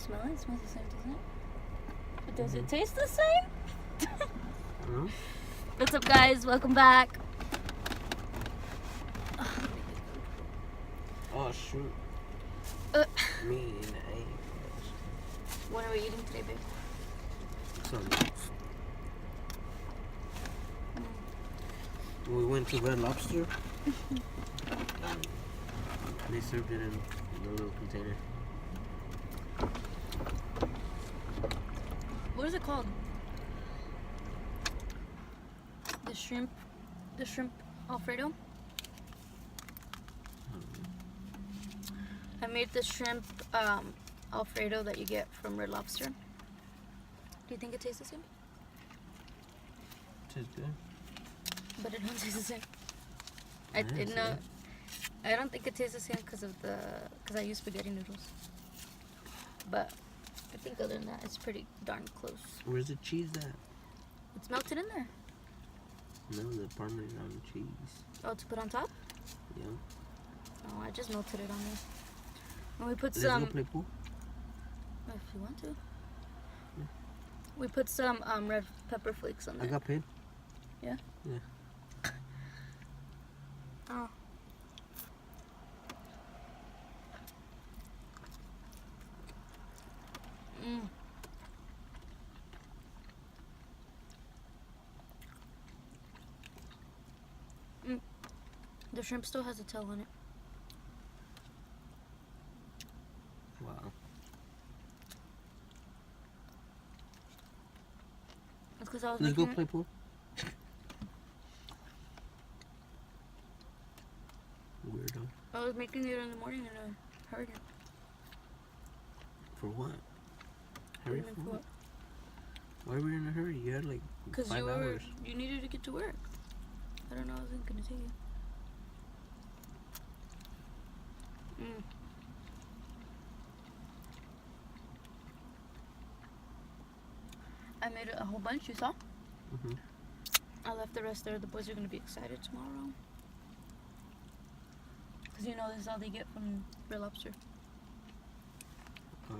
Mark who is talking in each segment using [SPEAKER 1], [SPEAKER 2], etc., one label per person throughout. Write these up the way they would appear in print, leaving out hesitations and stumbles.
[SPEAKER 1] smell it? It smells the same, doesn't it? But does it taste the same?
[SPEAKER 2] Mm-hmm.
[SPEAKER 1] What's up, guys? Welcome back.
[SPEAKER 2] Oh, shoot. Me and the egg.
[SPEAKER 1] What are we eating today, babe?
[SPEAKER 2] Something. We went to Red Lobster. They served it in a little container.
[SPEAKER 1] What is it called? The shrimp Alfredo. I made the shrimp Alfredo that you get from Red Lobster. Do you think it tastes the same?
[SPEAKER 2] Tastes good.
[SPEAKER 1] But it don't taste the same.
[SPEAKER 2] I didn't say.
[SPEAKER 1] I don't think it tastes the same because I use spaghetti noodles. But I think other than that, it's pretty darn close.
[SPEAKER 2] Where's the cheese at?
[SPEAKER 1] It's melted in there.
[SPEAKER 2] No, the Parmesan cheese.
[SPEAKER 1] Oh, to put on top?
[SPEAKER 2] Yeah.
[SPEAKER 1] Oh, I just melted it on there. And we put
[SPEAKER 2] Let's
[SPEAKER 1] some.
[SPEAKER 2] go play pool.
[SPEAKER 1] If you want to.
[SPEAKER 2] Yeah.
[SPEAKER 1] We put some red pepper flakes on there.
[SPEAKER 2] I got paid.
[SPEAKER 1] Yeah?
[SPEAKER 2] Yeah.
[SPEAKER 1] Oh. The shrimp still has a tail on it.
[SPEAKER 2] Wow.
[SPEAKER 1] That's because I was
[SPEAKER 2] Let's go
[SPEAKER 1] making
[SPEAKER 2] play pool. Weirdo.
[SPEAKER 1] I was making it in the morning and I hurried it.
[SPEAKER 2] For what? Hurry
[SPEAKER 1] Waiting
[SPEAKER 2] for
[SPEAKER 1] for
[SPEAKER 2] what? Why were you in a hurry? You had like
[SPEAKER 1] Because
[SPEAKER 2] 5 hours.
[SPEAKER 1] you needed to get to work. I don't know. I wasn't gonna take you. I made a whole bunch. You saw?
[SPEAKER 2] Mm-hmm.
[SPEAKER 1] I left the rest there. The boys are gonna be excited tomorrow. Because you know this is all they get from Red Lobster.
[SPEAKER 2] Oh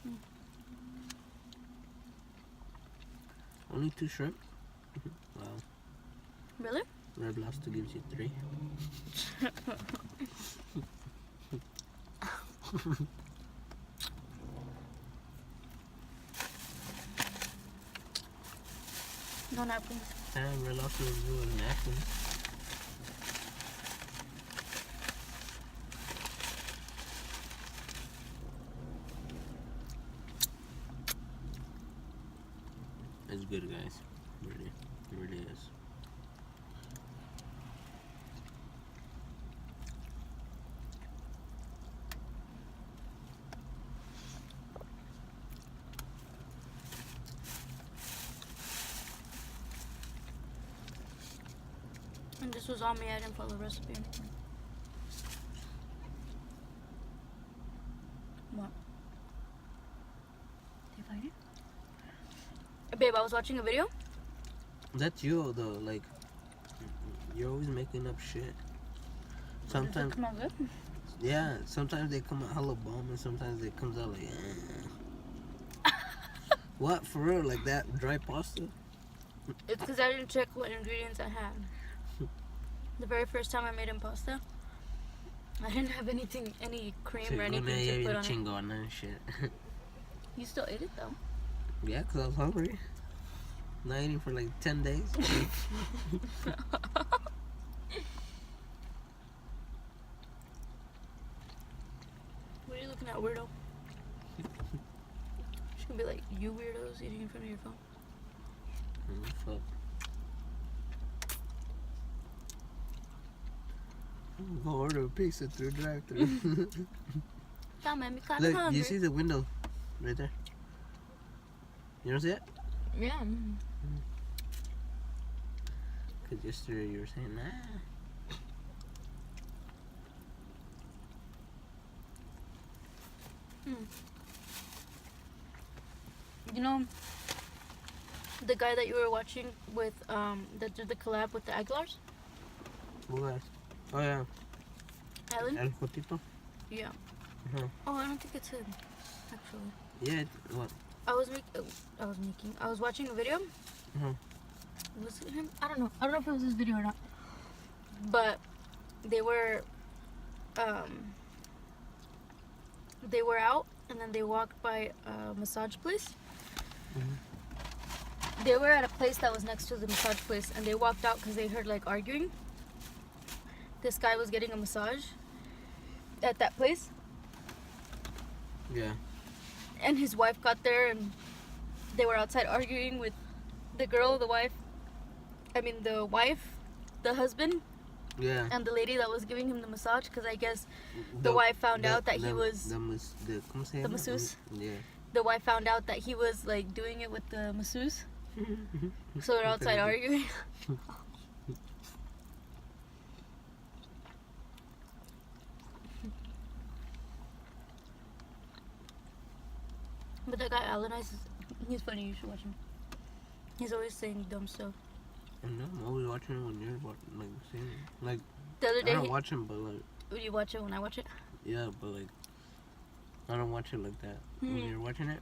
[SPEAKER 2] yeah. Only 2 shrimp? Wow.
[SPEAKER 1] Really?
[SPEAKER 2] Red Lobster gives you 3.
[SPEAKER 1] No napkins.
[SPEAKER 2] Damn, Red Lobster was doing napkins. It's good, guys. Really, it really is.
[SPEAKER 1] And this was on me. I didn't follow the recipe or anything. What? Did you find it? Babe, I was watching a video.
[SPEAKER 2] That's you, though. Like, you're always making up shit.
[SPEAKER 1] Does
[SPEAKER 2] Sometimes,
[SPEAKER 1] it come out good?
[SPEAKER 2] yeah. Sometimes they come out hella bomb, and sometimes they comes out like. What, for real? Like that dry pasta?
[SPEAKER 1] It's because I didn't check what ingredients I had. The very first time I made pasta, I didn't have any cream or anything to put on it.
[SPEAKER 2] Chingona and shit.
[SPEAKER 1] You still ate it though.
[SPEAKER 2] Yeah, because I was hungry. Not eating for like 10 days.
[SPEAKER 1] What are you looking at, weirdo? She's gonna be like, you weirdos eating in front of your phone.
[SPEAKER 2] Fuck. I'm gonna order a pizza through drive-thru.
[SPEAKER 1] That made me kind of
[SPEAKER 2] Look,
[SPEAKER 1] hungry.
[SPEAKER 2] you see the window right there? You don't see it?
[SPEAKER 1] Yeah.
[SPEAKER 2] Because yesterday you were saying, nah.
[SPEAKER 1] You know, the guy that you were watching with, that did the collab with the Aguilars?
[SPEAKER 2] Who guys? Oh yeah.
[SPEAKER 1] Ellen?
[SPEAKER 2] El Cotito.
[SPEAKER 1] Yeah. Oh, I don't think it's him, actually.
[SPEAKER 2] Yeah. What?
[SPEAKER 1] I was watching a video. Was it him? I don't know. I don't know if it was his video or not. But they were out, and then they walked by a massage place. They were at a place that was next to the massage place, and they walked out because they heard like arguing. This guy was getting a massage at that place.
[SPEAKER 2] Yeah.
[SPEAKER 1] And his wife got there, and they were outside arguing with the girl, the wife, the husband,
[SPEAKER 2] Yeah.
[SPEAKER 1] and the lady that was giving him the massage, because I guess the wife found out that he was the masseuse.
[SPEAKER 2] Yeah.
[SPEAKER 1] The wife found out that he was like doing it with the masseuse. So they're outside arguing. But that guy Alan, he's funny. You should watch him. He's always saying dumb stuff.
[SPEAKER 2] I know. I'm always watching it when you're saying like.
[SPEAKER 1] The other day,
[SPEAKER 2] I don't watch him, but like.
[SPEAKER 1] Would you watch it when I watch it?
[SPEAKER 2] Yeah, but like. I don't watch it like that. When you're watching it,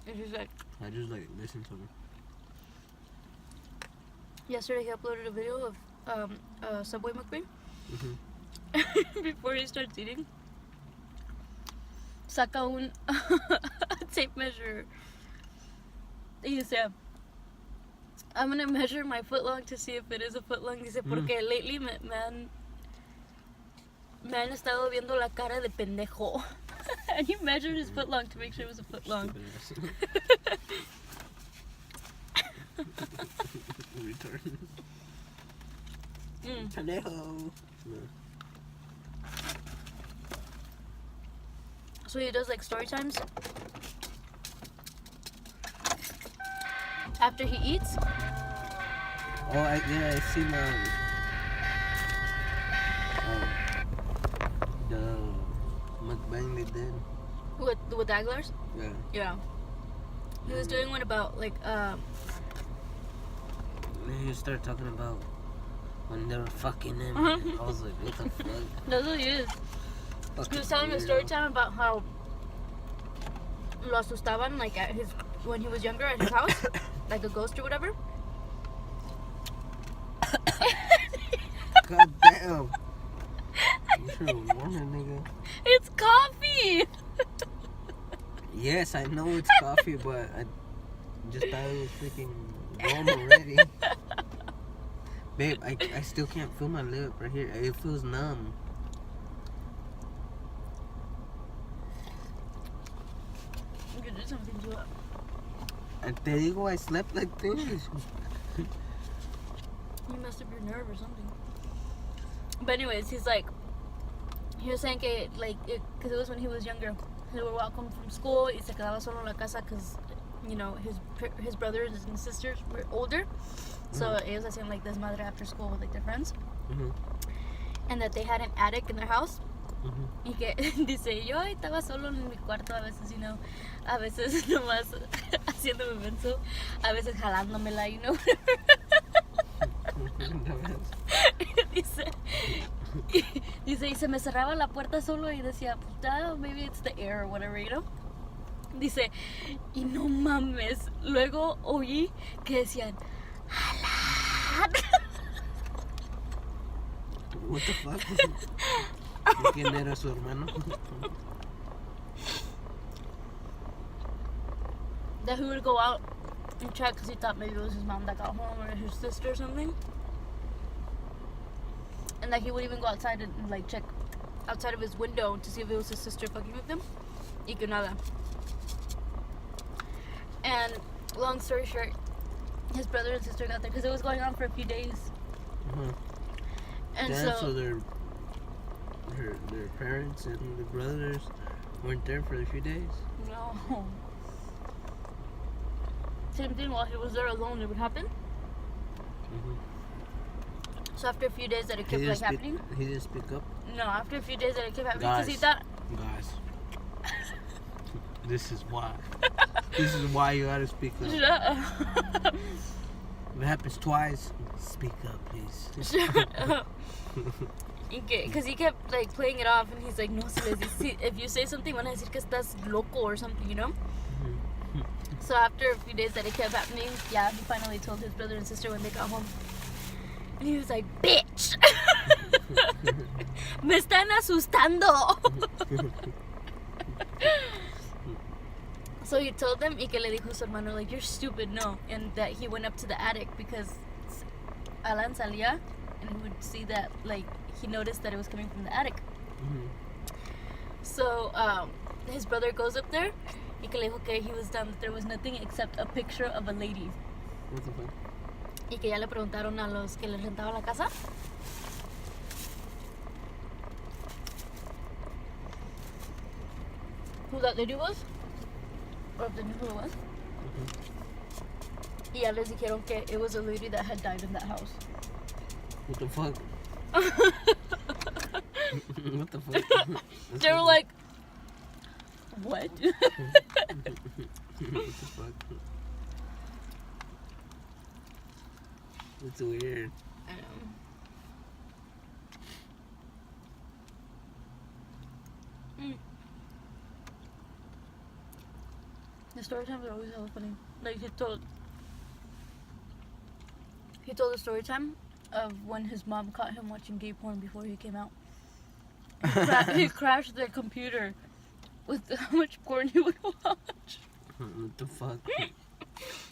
[SPEAKER 1] It's just like
[SPEAKER 2] I just like listen to him.
[SPEAKER 1] yesterday he uploaded a video of a Subway mukbang. Before he starts eating, saca un tape measure. Y dice, I'm gonna measure my foot long to see if it is a foot long. Dice, porque lately me han estado viendo la cara de pendejo. And he measured his foot long to make sure it was a foot long.
[SPEAKER 2] Return. Pendejo.
[SPEAKER 1] So he does like story times after he eats.
[SPEAKER 2] Oh, I seen the mukbang they did.
[SPEAKER 1] With Aguilar's?
[SPEAKER 2] Yeah.
[SPEAKER 1] Yeah. He was doing one about like
[SPEAKER 2] Then he started talking about when they were fucking him. I was like, what the fuck?
[SPEAKER 1] That's what he is. He was telling a story time about how lo asustaban like when he was younger at his house, like a ghost or whatever.
[SPEAKER 2] God damn. You should have warned that nigga.
[SPEAKER 1] It's coffee.
[SPEAKER 2] Yes, I know it's coffee, but I just thought it was freaking warm already. Babe, I still can't feel my lip right here. It feels numb.
[SPEAKER 1] You could do something to it.
[SPEAKER 2] And te digo, I slept like this.
[SPEAKER 1] You messed up your nerve or something. But anyways, he was saying que because it was when he was younger. He would walk home from school y se quedaba solo en la casa because, you know, his brothers and sisters were older. So ellos hacían like desmadre after school with like their friends. And that they had an attic in their house. Y que dice, yo estaba solo en mi cuarto a veces, you know, a veces nomás haciéndome menso, a veces jalándomela, you know. Dice, y se me cerraba la puerta solo y decía, puta, maybe it's the air or whatever, you know. Dice, y no mames, luego oí que decían, ¡Jalan!
[SPEAKER 2] What the fuck? ¿Quién era su hermano?
[SPEAKER 1] That he would go out and check because he thought maybe it was his mom that got home or his sister or something. And that he would even go outside and like check outside of his window to see if it was his sister fucking with him. Y que nada. And long story short, his brother and sister got there because it was going on for a few days. And
[SPEAKER 2] so their parents and the brothers weren't there for a few days?
[SPEAKER 1] No. Same thing, while he was there alone, it would happen. So after a few days that it kept happening.
[SPEAKER 2] He didn't speak up?
[SPEAKER 1] No, after a few days that it kept happening because he thought.
[SPEAKER 2] Guys. This is why. This is why you gotta speak up.
[SPEAKER 1] Shut up.
[SPEAKER 2] If it happens twice, speak up, please.
[SPEAKER 1] Shut up. Because he kept like playing it off, and he's like, no, if you say something, van a decir que estás loco or something, you know? So after a few days that it kept happening, yeah, he finally told his brother and sister when they got home. And he was like, bitch! Me están asustando! So he told them, y que le dijo a su hermano, like, you're stupid, no. And that he went up to the attic because Alan salía, and he would see that, like, he noticed that it was coming from the attic. So his brother goes up there, y que le dijo que he was done, that there was nothing except a picture of a lady.
[SPEAKER 2] What the fuck?
[SPEAKER 1] Y que ya le preguntaron a los que les rentaban la casa. Who that lady was? Or if they knew who it was. Y ya les dijeron que it was a lady that had died in that house.
[SPEAKER 2] What the fuck? What the fuck?
[SPEAKER 1] They were like, what?
[SPEAKER 2] What the fuck? It's weird.
[SPEAKER 1] I know. The story times are always hella funny. Like he told the story time of when his mom caught him watching gay porn before he came out. He crashed their computer with how much porn he would watch.
[SPEAKER 2] What the fuck?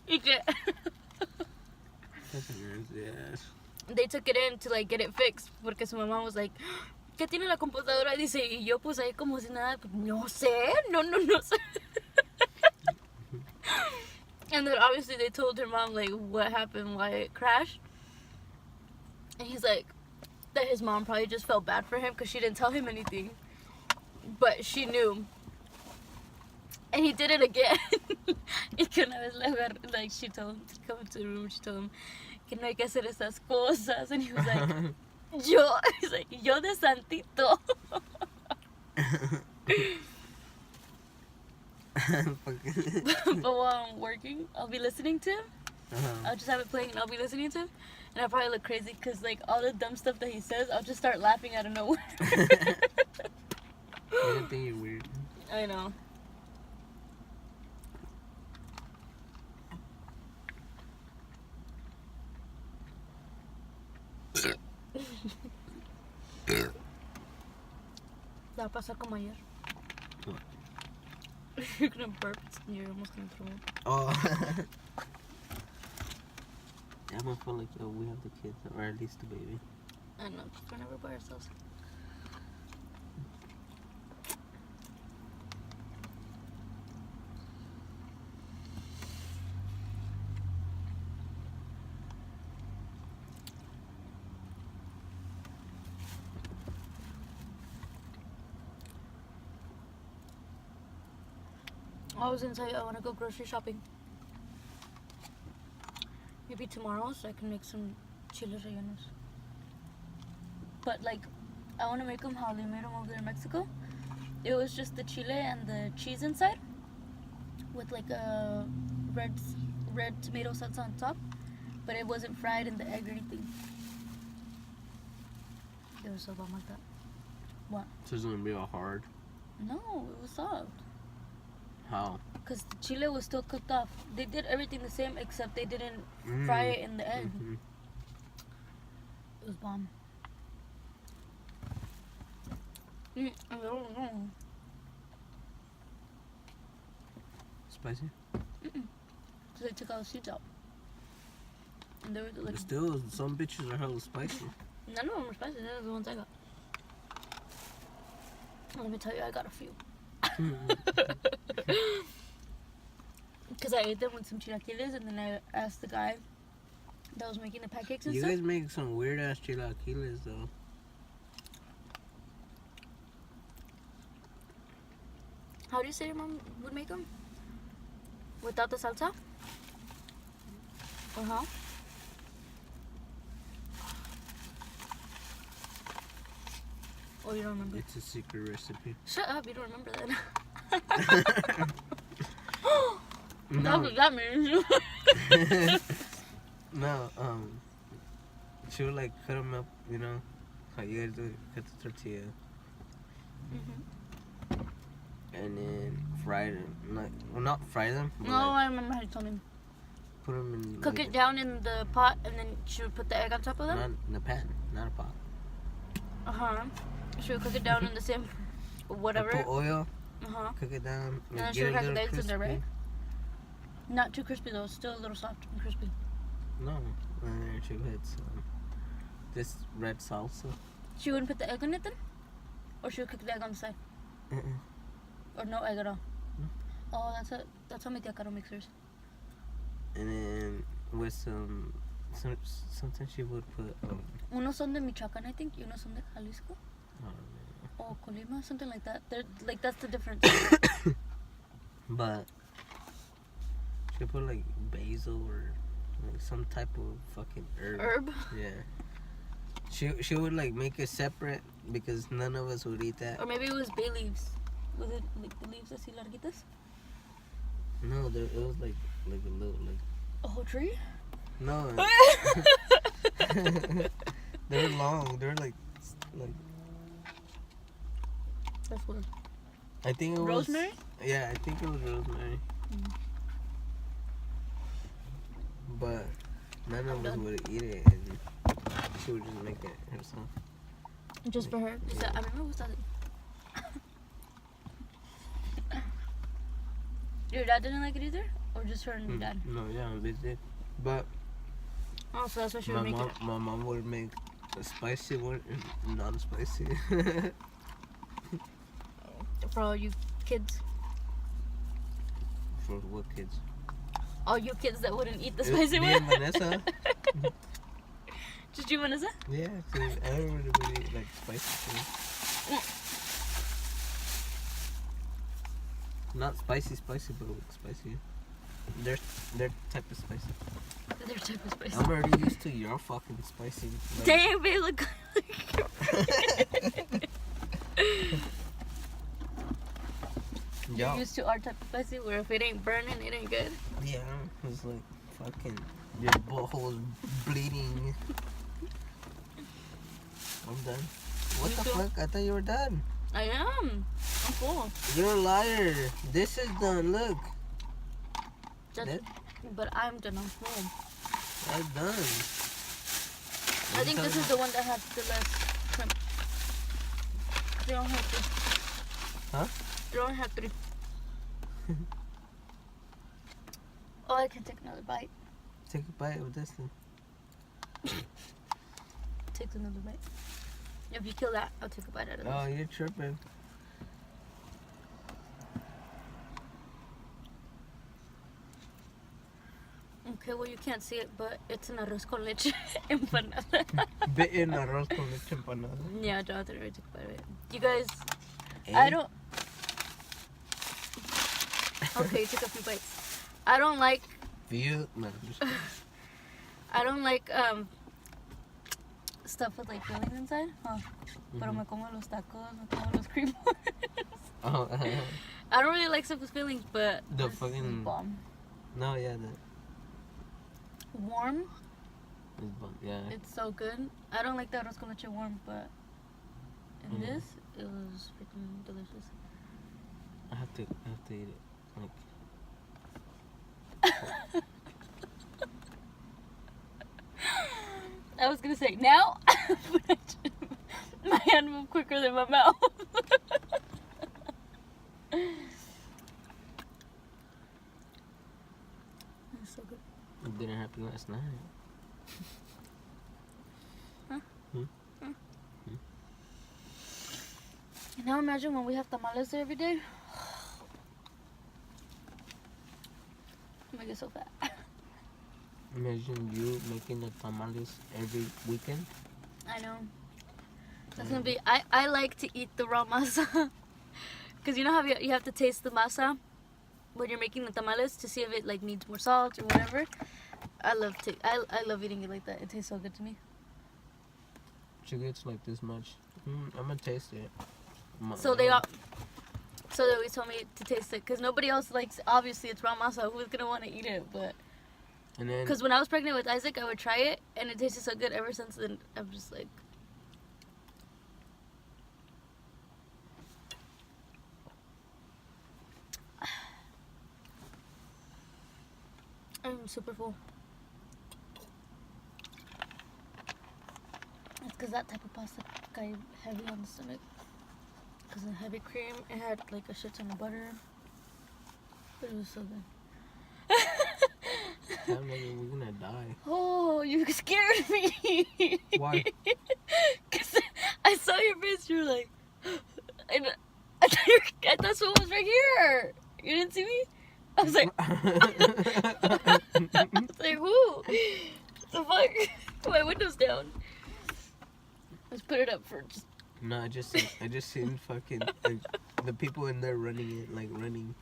[SPEAKER 2] Yes.
[SPEAKER 1] They took it in to like get it fixed porque su mamá was like, ¿qué tiene la computadora? Dice, y yo pues ahí como si nada, no sé, no sé. And then obviously they told her mom like what happened, why it crashed. And he's like, that his mom probably just felt bad for him because she didn't tell him anything. But she knew. And he did it again. Y que una vez like she told him to come into the room, she told him que no hay que hacer esas cosas. And he was like, he's like, yo de santito. But while I'm working, I'll be listening to him. I'll just have it playing and I'll be listening to him. And I'll probably look crazy because like all the dumb stuff that he says, I'll just start laughing out of nowhere.
[SPEAKER 2] I think you're weird.
[SPEAKER 1] I know. Va a pasar como ayer.
[SPEAKER 2] What?
[SPEAKER 1] You're gonna burp and you're almost gonna throw up.
[SPEAKER 2] Oh. Yeah, I'm gonna feel like, yo, we have the kids, or at least the baby.
[SPEAKER 1] I know, we're never by ourselves. I was gonna tell you I want to go grocery shopping. Maybe tomorrow so I can make some chiles rellenos. But like, I want to make them how they made them over there in Mexico. It was just the chile and the cheese inside with like a red tomato sauce on top. But it wasn't fried in the egg or anything. It was so bomb like that. What?
[SPEAKER 2] So it's gonna be all hard.
[SPEAKER 1] No, it was soft.
[SPEAKER 2] How?
[SPEAKER 1] Because the chile was still cooked off. They did everything the same except they didn't fry it in the egg.
[SPEAKER 2] Mm-hmm.
[SPEAKER 1] It was bomb.
[SPEAKER 2] Spicy?
[SPEAKER 1] So they took all the seeds out. And they were like...
[SPEAKER 2] But still, some bitches are hella spicy.
[SPEAKER 1] None of them were spicy. They're the ones I got. Let me tell you, I got a few. Because I ate them with some chilaquiles, and then I asked the guy that was making the pancakes and
[SPEAKER 2] You
[SPEAKER 1] stuff.
[SPEAKER 2] guys make some weird ass chilaquiles though.
[SPEAKER 1] How do you say your mom would make them? Without the salsa? Or how? Oh, you don't remember?
[SPEAKER 2] It's a secret recipe.
[SPEAKER 1] Shut up, you don't remember that.
[SPEAKER 2] No.
[SPEAKER 1] That's what that means.
[SPEAKER 2] No, she would like cut them up, you know, how you gotta do it. Cut the tortilla.
[SPEAKER 1] Mm-hmm.
[SPEAKER 2] And then fry them. Not fry them. But
[SPEAKER 1] No, I remember how you told me.
[SPEAKER 2] put them in.
[SPEAKER 1] Cook it down in the pot, and then should we put the egg on top of them?
[SPEAKER 2] Not in a pan, not a pot.
[SPEAKER 1] Should we cook it down in the same, whatever?
[SPEAKER 2] Put oil.
[SPEAKER 1] Cook
[SPEAKER 2] it down.
[SPEAKER 1] And then should we crack the eggs in there, right? Not too crispy though. Still a little soft and crispy.
[SPEAKER 2] No, and then she puts this red salsa.
[SPEAKER 1] She wouldn't put the egg on it then, or she would cook the egg on the side, or no egg at all.
[SPEAKER 2] No.
[SPEAKER 1] Oh, that's how my tia Caro makes hers.
[SPEAKER 2] And then with something she would put.
[SPEAKER 1] Unos son de Michoacán, I think. Unos son de Jalisco.
[SPEAKER 2] I don't know.
[SPEAKER 1] Or Colima, something like that. They're like that's the difference.
[SPEAKER 2] But she put like basil or like some type of fucking herb. Yeah. She would like make it separate because none of us would eat that.
[SPEAKER 1] Or maybe it was bay leaves. Was it like the leaves así larguitas?
[SPEAKER 2] No, it was like a little like.
[SPEAKER 1] A whole tree?
[SPEAKER 2] No. They're long. They're like.
[SPEAKER 1] That's weird.
[SPEAKER 2] I think it was
[SPEAKER 1] rosemary.
[SPEAKER 2] Yeah, I think it was rosemary. But none of us would eat it, and she would just make it herself.
[SPEAKER 1] Just for her.
[SPEAKER 2] Yeah.
[SPEAKER 1] I remember that. Your dad didn't like it either, or just her and your dad?
[SPEAKER 2] No, yeah, they did. But
[SPEAKER 1] oh, so that's why she would make it.
[SPEAKER 2] My mom would make a spicy one and non-spicy.
[SPEAKER 1] For all you kids.
[SPEAKER 2] For what kids?
[SPEAKER 1] All you kids that wouldn't eat the spicy
[SPEAKER 2] me
[SPEAKER 1] one.
[SPEAKER 2] and Vanessa.
[SPEAKER 1] Just you, Vanessa?
[SPEAKER 2] Yeah, because everybody would eat like spicy things. Not spicy, but spicy. Their type of spicy.
[SPEAKER 1] Their type of spicy.
[SPEAKER 2] I'm already used to your fucking spicy. Like,
[SPEAKER 1] damn, babe, look. You're used to our type of spicy where if it ain't burning, it ain't good.
[SPEAKER 2] Yeah, it's like fucking your butthole's bleeding. I'm done. What the fuck? I thought you were done.
[SPEAKER 1] I am. I'm full.
[SPEAKER 2] You're a liar. This is done. Look.
[SPEAKER 1] But I'm done. I'm full.
[SPEAKER 2] That's done.
[SPEAKER 1] I think this is the one that has the less shrimp. They don't have 3.
[SPEAKER 2] Huh?
[SPEAKER 1] They don't have 3. Oh, I can take another bite.
[SPEAKER 2] Take a bite of this thing.
[SPEAKER 1] Take another bite. If you kill that, I'll take a bite out of this.
[SPEAKER 2] Oh, you're tripping.
[SPEAKER 1] Okay, well you can't see it, but it's an arroz con leche empanada.
[SPEAKER 2] Bitten arroz con leche empanada.
[SPEAKER 1] Yeah, Jonathan already took a bite of it. You guys,
[SPEAKER 2] Eh?
[SPEAKER 1] I don't. Okay, you took a few bites. I don't like.
[SPEAKER 2] No, just
[SPEAKER 1] I don't like stuff with like fillings inside. Pero me como los tacos, me como los cream balls.
[SPEAKER 2] Oh,
[SPEAKER 1] I don't really like stuff with fillings, but
[SPEAKER 2] the
[SPEAKER 1] this
[SPEAKER 2] fucking
[SPEAKER 1] is bomb.
[SPEAKER 2] No, yeah,
[SPEAKER 1] Warm.
[SPEAKER 2] it's bomb. Yeah.
[SPEAKER 1] It's so good. I don't like the arroz con leche warm, but in this, it was freaking delicious.
[SPEAKER 2] I have to eat it. Like.
[SPEAKER 1] I was gonna say now, but my hand moved quicker than my mouth. It's so good.
[SPEAKER 2] It didn't happen last night.
[SPEAKER 1] Now imagine when we have tamales there every day. I'm gonna get so fat.
[SPEAKER 2] Imagine you making the tamales every weekend.
[SPEAKER 1] I know. That's gonna be. I like to eat the raw masa, cause you know how you have to taste the masa when you're making the tamales to see if it like needs more salt or whatever. I love eating it like that. It tastes so good to me.
[SPEAKER 2] She gets like this much. I'm gonna taste it.
[SPEAKER 1] So they always told me to taste it, cause nobody else likes. Obviously, it's raw masa. Who's gonna want to eat it? But because when I was pregnant with Isaac, I would try it, and it tasted so good. Ever since then, I'm just like, I'm super full. It's because that type of pasta got heavy on the stomach. Because of heavy cream, it had like a shit ton of butter. But it was so good.
[SPEAKER 2] I'm like, we're gonna die.
[SPEAKER 1] Oh, you scared me.
[SPEAKER 2] Why?
[SPEAKER 1] Because I saw your face, you were like, and I thought someone was right here. You didn't see me? I was like, who? What the fuck? My window's down. Let's put it up for just.
[SPEAKER 2] No, I just seen fucking the people in there running it, like running.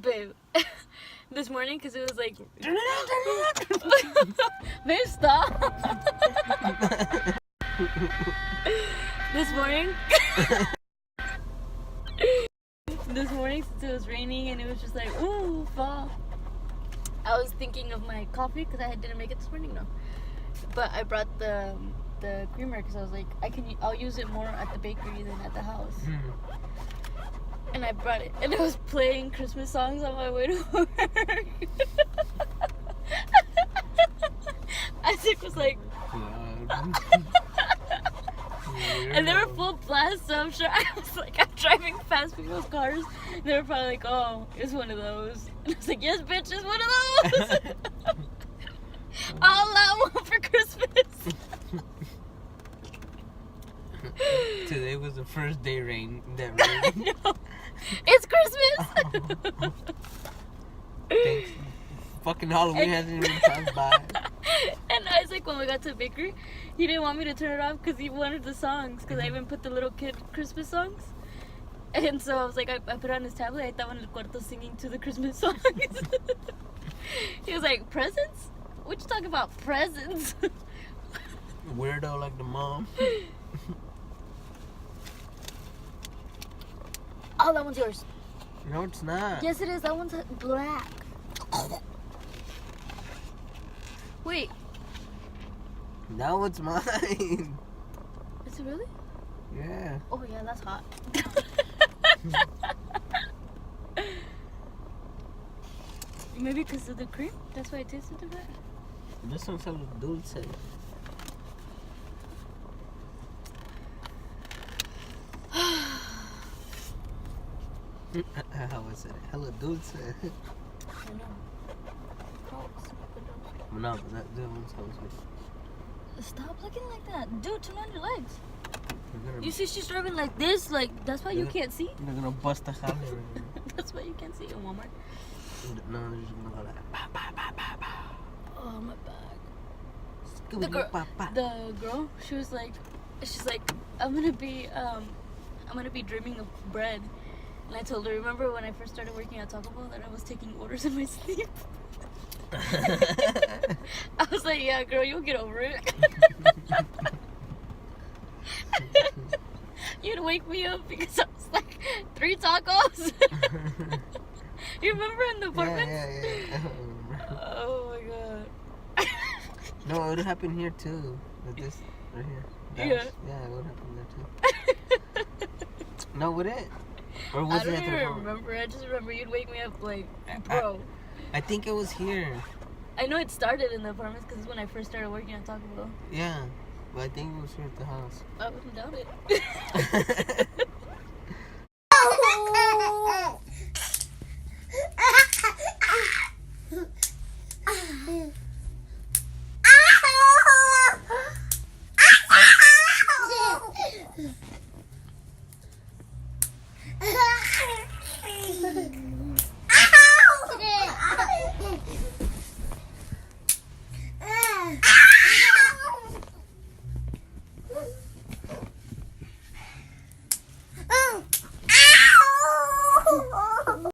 [SPEAKER 1] Babe, this morning, because it was like, babe, stop. This morning, since it was raining and it was just like, ooh, fall. I was thinking of my coffee because I didn't make it this morning, no. But I brought the creamer because I was like, I'll use it more at the bakery than at the house. And I brought it, and I was playing Christmas songs on my way to work. Isaac was like, and they were full blast, so I'm sure I was like, I'm driving past people's cars. And they were probably like, oh, it's one of those. And I was like, yes, bitch, it's one of those. I'll allow one for Christmas.
[SPEAKER 2] Today was the first day that rained.
[SPEAKER 1] No. It's Christmas.
[SPEAKER 2] Thanks. Fucking Halloween hasn't even passed by.
[SPEAKER 1] And Isaac, when we got to the bakery, he didn't want me to turn it off because he wanted the songs. Because I even put the little kid Christmas songs. And so I was like, I put it on his tablet. I estaba en el cuarto singing to the Christmas songs. He was like, presents? What you talking about, presents?
[SPEAKER 2] Weirdo like the mom.
[SPEAKER 1] Oh, that one's yours.
[SPEAKER 2] No, it's not.
[SPEAKER 1] Yes, it is. That one's black. Wait.
[SPEAKER 2] That one's mine.
[SPEAKER 1] Is it really?
[SPEAKER 2] Yeah.
[SPEAKER 1] Oh, yeah, that's hot. Maybe because of the cream? That's why it tasted a bit.
[SPEAKER 2] This one's a little dulce. How was it? Hella dulce.
[SPEAKER 1] I know.
[SPEAKER 2] No, that one sounds good.
[SPEAKER 1] Stop looking like that. Dude, turn on your legs. You see she's driving like this? Like, that's why you can't see?
[SPEAKER 2] They're gonna bust the highway right now.
[SPEAKER 1] That's why you can't see in Walmart.
[SPEAKER 2] No, they're just gonna go like, bah, bah, bah, bah, bah.
[SPEAKER 1] Oh, my bag.
[SPEAKER 2] The
[SPEAKER 1] girl, she's like, I'm gonna be dreaming of bread. And I told her, remember when I first started working at Taco Bell that I was taking orders in my sleep? I was like, yeah, girl, you'll get over it. You'd wake me up because I was like, 3 tacos. You remember in the apartment?
[SPEAKER 2] Yeah.
[SPEAKER 1] Oh my god.
[SPEAKER 2] No, it would happen here too. With this right here.
[SPEAKER 1] Yeah.
[SPEAKER 2] Yeah, it would happen there too. No, would it? Or was
[SPEAKER 1] I don't
[SPEAKER 2] it
[SPEAKER 1] even remember. I just remember you'd wake me up like, bro.
[SPEAKER 2] I think it was here.
[SPEAKER 1] I know it started in the apartments because it's when I first started working at Taco Bell.
[SPEAKER 2] Yeah, but I think it was here at the house.
[SPEAKER 1] I wouldn't doubt it.